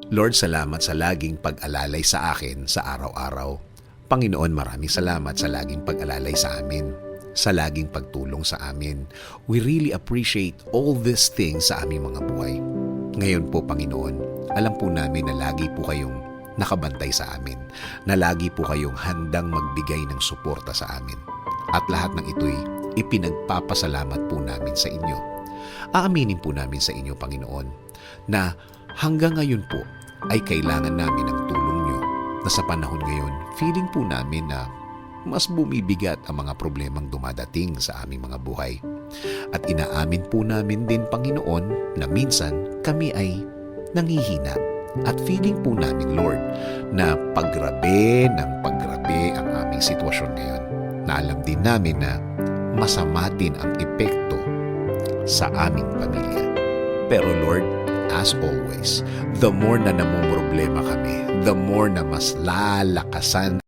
Lord, salamat sa laging pag-alalay sa akin sa araw-araw. Panginoon, maraming salamat sa laging pag-alalay sa amin, sa laging pagtulong sa amin. We really appreciate all these things sa aming mga buhay. Ngayon po, Panginoon, alam po namin na lagi po kayong nakabantay sa amin, na lagi po kayong handang magbigay ng suporta sa amin. At lahat ng ito'y ipinagpapasalamat po namin sa inyo. Aaminin po namin sa inyo, Panginoon, na hanggang ngayon po ay kailangan namin ng tulong nyo, na sa panahon ngayon, feeling po namin na mas bumibigat ang mga problemang dumadating sa aming mga buhay. At inaamin po namin din, Panginoon, na minsan kami ay nanghihina. At feeling po namin, Lord, na paggrabe ng paggrabe ang aming sitwasyon ngayon. Na alam din namin na masama din ang epekto sa aming pamilya. Pero Lord, as always, the more na namumroblema kami, the more na mas lalakasan